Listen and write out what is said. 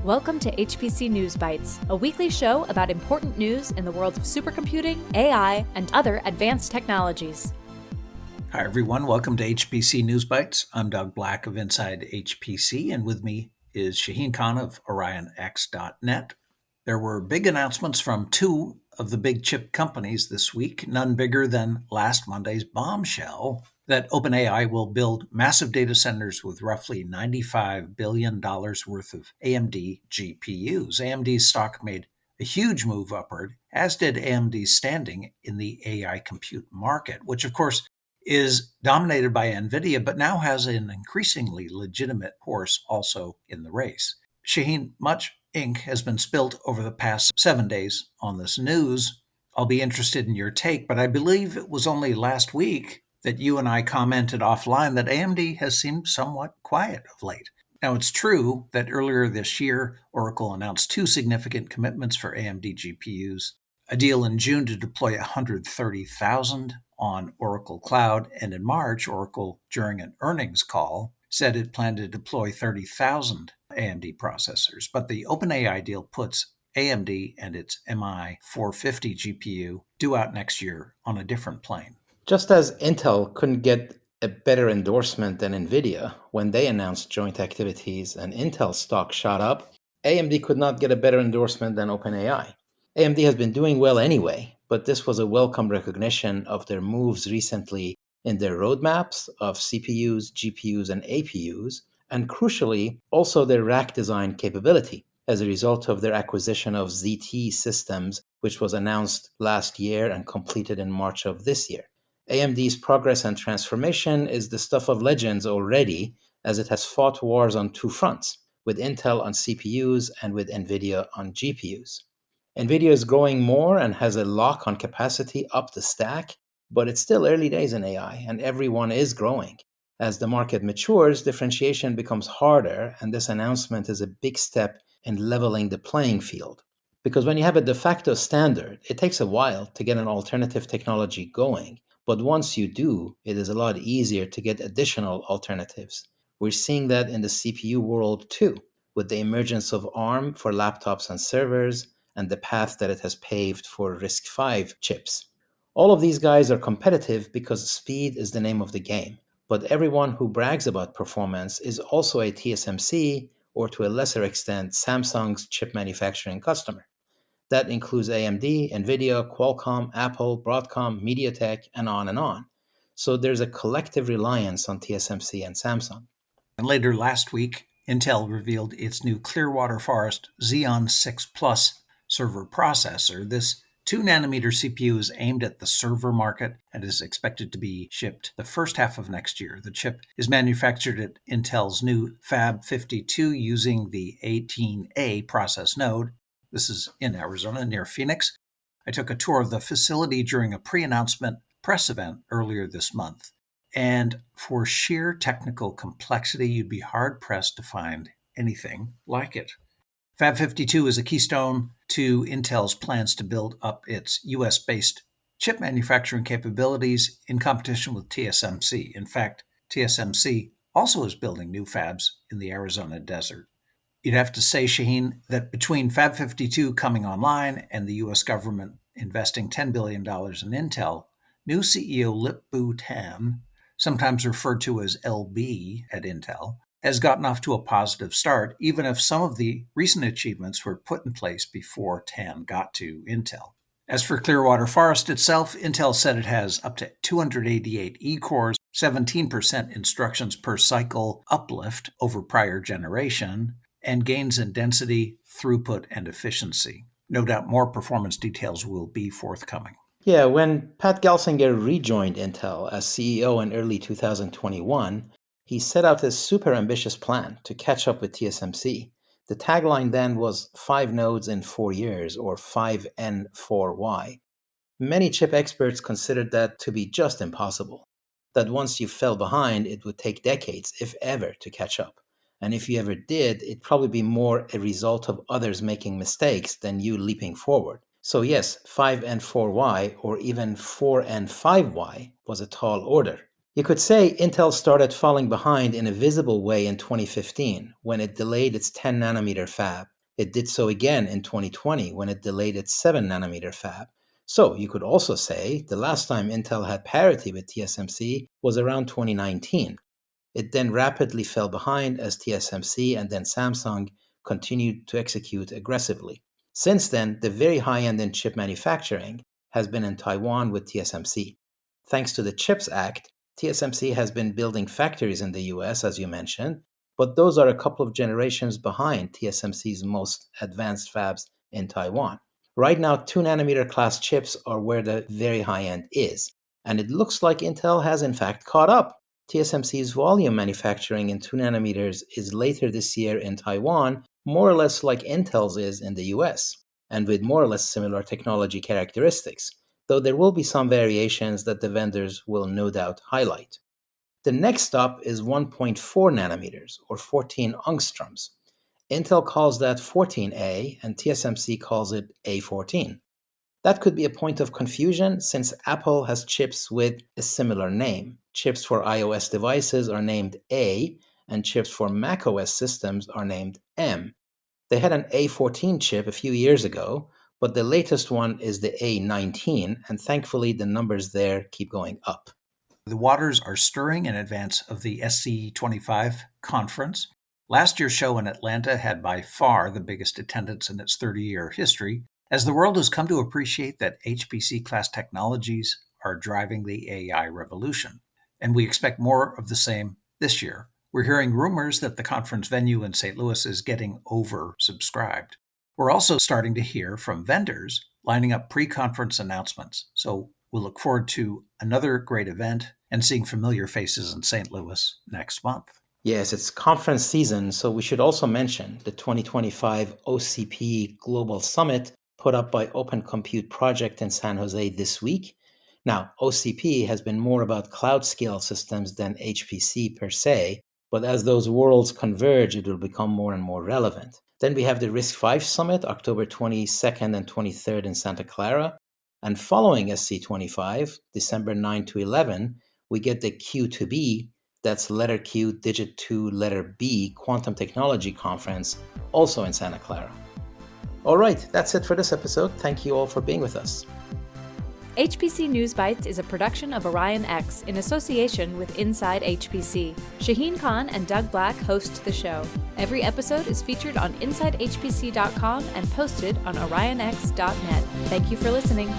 Welcome to HPC News Bytes, a weekly show about important news in the world of supercomputing, AI, and other advanced technologies. Hi, everyone. Welcome to HPC News Bytes. I'm Doug Black of Inside HPC, and with me is Shaheen Khan of OrionX.net. There were big announcements from two of the big chip companies this week, none bigger than last Monday's bombshell that OpenAI will build massive data centers with roughly $95 billion worth of AMD GPUs. AMD's stock made a huge move upward, as did AMD's standing in the AI compute market, which, of course, is dominated by NVIDIA, but now has an increasingly legitimate horse also in the race. Shaheen, much ink has been spilt over the past 7 days on this news. I'll be interested in your take, but I believe it was only last week that you and I commented offline that AMD has seemed somewhat quiet of late. Now, it's true that earlier this year, Oracle announced two significant commitments for AMD GPUs, a deal in June to deploy 130,000 on Oracle Cloud, and in March, Oracle, during an earnings call, said it planned to deploy 30,000 AMD processors. But the OpenAI deal puts AMD and its MI 450 GPU due out next year on a different plane. Just as Intel couldn't get a better endorsement than NVIDIA when they announced joint activities and Intel stock shot up, AMD could not get a better endorsement than OpenAI. AMD has been doing well anyway, but this was a welcome recognition of their moves recently in their roadmaps of CPUs, GPUs, and APUs, and crucially, also their rack design capability as a result of their acquisition of ZT Systems, which was announced last year and completed in March of this year. AMD's progress and transformation is the stuff of legends already, as it has fought wars on two fronts, with Intel on CPUs and with NVIDIA on GPUs. NVIDIA is growing more and has a lock on capacity up the stack, but it's still early days in AI, and everyone is growing. As the market matures, differentiation becomes harder, and this announcement is a big step in leveling the playing field. Because when you have a de facto standard, it takes a while to get an alternative technology going. But once you do, it is a lot easier to get additional alternatives. We're seeing that in the CPU world too, with the emergence of ARM for laptops and servers, and the path that it has paved for RISC-V chips. All of these guys are competitive because speed is the name of the game. But everyone who brags about performance is also a TSMC, or to a lesser extent, Samsung's chip manufacturing customer. That includes AMD, NVIDIA, Qualcomm, Apple, Broadcom, MediaTek, and on and on. So there's a collective reliance on TSMC and Samsung. And later last week, Intel revealed its new Clearwater Forest Xeon 6 Plus server processor. This 2-nanometer CPU is aimed at the server market and is expected to be shipped the first half of next year. The chip is manufactured at Intel's new Fab 52 using the 18A process node. This is in Arizona, near Phoenix. I took a tour of the facility during a pre-announcement press event earlier this month. And for sheer technical complexity, you'd be hard-pressed to find anything like it. Fab 52 is a keystone to Intel's plans to build up its US-based chip manufacturing capabilities in competition with TSMC. In fact, TSMC also is building new fabs in the Arizona desert. You'd have to say, Shaheen, that between Fab 52 coming online and the U.S. government investing $10 billion in Intel, new CEO Lip-Bu Tan, sometimes referred to as LB at Intel, has gotten off to a positive start, even if some of the recent achievements were put in place before Tan got to Intel. As for Clearwater Forest itself, Intel said it has up to 288 E-cores, 17% instructions per cycle uplift over prior generation, and gains in density, throughput, and efficiency. No doubt more performance details will be forthcoming. Yeah, when Pat Gelsinger rejoined Intel as CEO in early 2021, he set out a super ambitious plan to catch up with TSMC. The tagline then was 5 nodes in 4 years, or 5N4Y. Many chip experts considered that to be just impossible, that once you fell behind, it would take decades, if ever, to catch up. And if you ever did, it'd probably be more a result of others making mistakes than you leaping forward. So yes, 5N4Y or even 4N5Y was a tall order. You could say Intel started falling behind in a visible way in 2015 when it delayed its 10 nanometer fab. It did so again in 2020 when it delayed its 7 nanometer fab. So you could also say the last time Intel had parity with TSMC was around 2019. It then rapidly fell behind as TSMC and then Samsung continued to execute aggressively. Since then, the very high end in chip manufacturing has been in Taiwan with TSMC. Thanks to the CHIPS Act, TSMC has been building factories in the US, as you mentioned, but those are a couple of generations behind TSMC's most advanced fabs in Taiwan. Right now, 2 nanometer class chips are where the very high end is, and it looks like Intel has in fact caught up. TSMC's volume manufacturing in 2 nanometers is later this year in Taiwan, more or less like Intel's is in the US, and with more or less similar technology characteristics, though there will be some variations that the vendors will no doubt highlight. The next stop is 1.4 nanometers, or 14 angstroms. Intel calls that 14A, and TSMC calls it A14. That could be a point of confusion since Apple has chips with a similar name. Chips for iOS devices are named A, and chips for macOS systems are named M. They had an A14 chip a few years ago, but the latest one is the A19, and thankfully the numbers there keep going up. The waters are stirring in advance of the SC25 conference. Last year's show in Atlanta had by far the biggest attendance in its 30-year history, as the world has come to appreciate that HPC class technologies are driving the AI revolution. And we expect more of the same this year. We're hearing rumors that the conference venue in St. Louis is getting oversubscribed. We're also starting to hear from vendors lining up pre-conference announcements. So we'll look forward to another great event and seeing familiar faces in St. Louis next month. Yes, it's conference season, so we should also mention the 2025 OCP Global Summit put up by Open Compute Project in San Jose this week. Now, OCP has been more about cloud scale systems than HPC per se, but as those worlds converge, it will become more and more relevant. Then we have the RISC-V Summit, October 22nd and 23rd in Santa Clara. And following SC25, December 9 to 11, we get the Q2B, that's letter Q, digit 2, letter B, Quantum Technology Conference, also in Santa Clara. All right, that's it for this episode. Thank you all for being with us. HPC News Bytes is a production of Orion X in association with Inside HPC. Shaheen Khan and Doug Black host the show. Every episode is featured on InsideHPC.com and posted on OrionX.net. Thank you for listening.